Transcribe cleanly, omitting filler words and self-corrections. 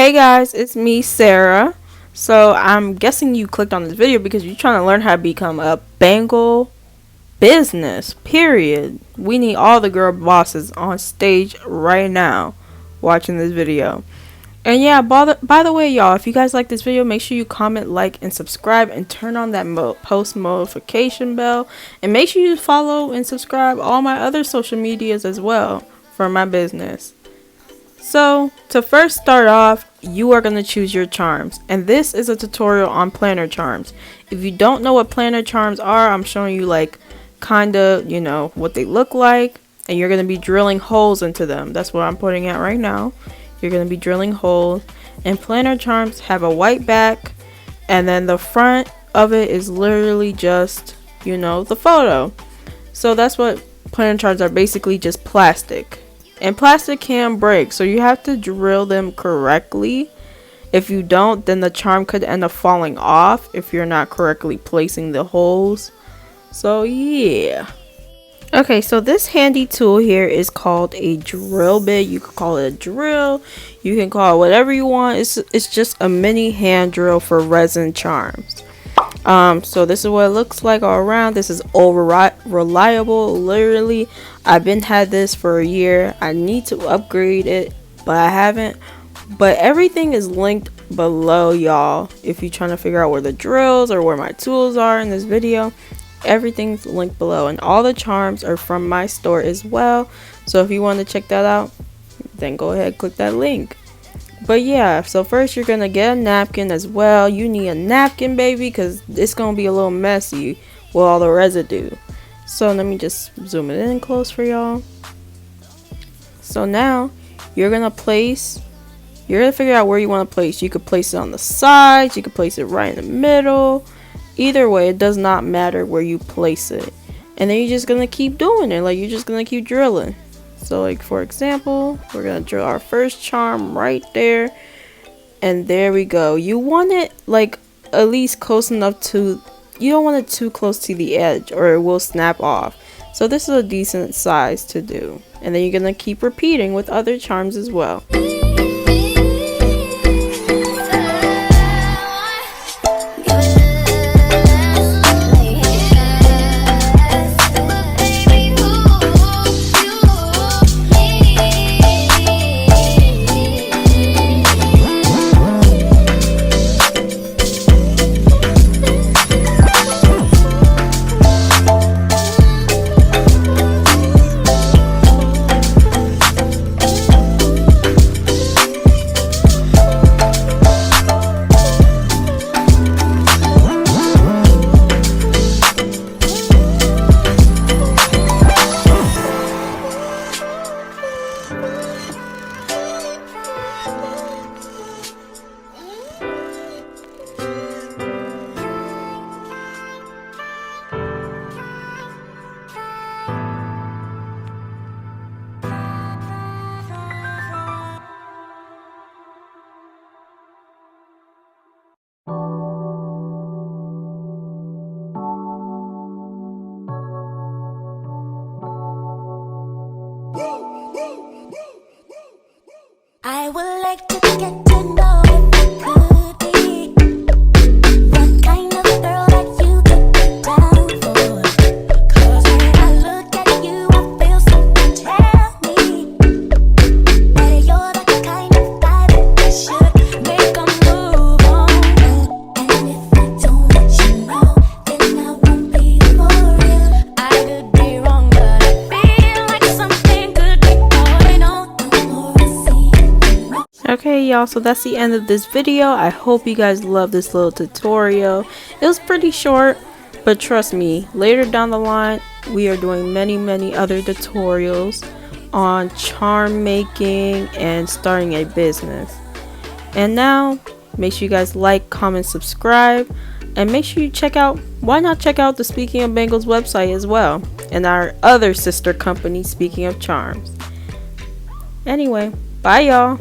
Hey guys, it's me, Sarah. So I'm guessing you clicked on this video because you're trying to learn how to become a Bangle business, period. We need all the girl bosses on stage right now watching this video. And yeah, by the way, y'all, if you guys like this video, make sure you comment, like, and subscribe, and turn on that post notification bell. And make sure you follow and subscribe all my other social medias as well for my business. So, to first start off, you are going to choose your charms. And this is a tutorial on planar charms. If you don't know what planar charms are, I'm showing you like kind of, what they look like. And you're going to be drilling holes into them. That's what I'm putting at right now. You're going to be drilling holes. And planar charms have a white back. And then the front of it is literally just, the photo. So that's what planar charms are, basically just plastic. And plastic can break, so you have to drill them correctly. If you don't, then the charm could end up falling off if you're not correctly placing the holes. So yeah. Okay, so this handy tool here is called a drill bit. You could call it a drill. You can call it whatever you want. It's just a mini hand drill for resin charms. So this is what it looks like all around. This is reliable. Literally, I've been had this for a year. I need to upgrade it, but I haven't. But everything is linked below, y'all. If you're trying to figure out where the drills or where my tools are in this video, everything's linked below. And all the charms are from my store as well. So if you want to check that out, then go ahead, click that link. But yeah, so first you're gonna get a napkin as well. You need a napkin, baby, because it's gonna be a little messy with all the residue. So let me just zoom it in close for y'all. So now you're gonna figure out where you want to place. You could place it on the sides, you could place it right in the middle. Either way, it does not matter where you place it. And then you're just gonna keep doing it, like you're just gonna keep drilling. So like for example, we're gonna drill our first charm right there, and there we go. You want it like at least close enough to, you don't want it too close to the edge or it will snap off. So this is a decent size to do, and then you're gonna keep repeating with other charms as well. I would like to get to know if it could be the kind of girl that you could be down for. 'Cause when I look at you, I feel something tell me that you're the kind of guy that I should make a move on. And if I don't let you know, then I won't be for real. I could be wrong, but I feel like something could be going on. No more Okay y'all, so that's the end of this video. I hope you guys love this little tutorial. It was pretty short, but trust me, later down the line we are doing many other tutorials on charm making and starting a business. And now make sure you guys like, comment, subscribe, and make sure you why not check out the Speaking of Bangles website as well, and our other sister company, Speaking of Charms. Anyway, bye y'all.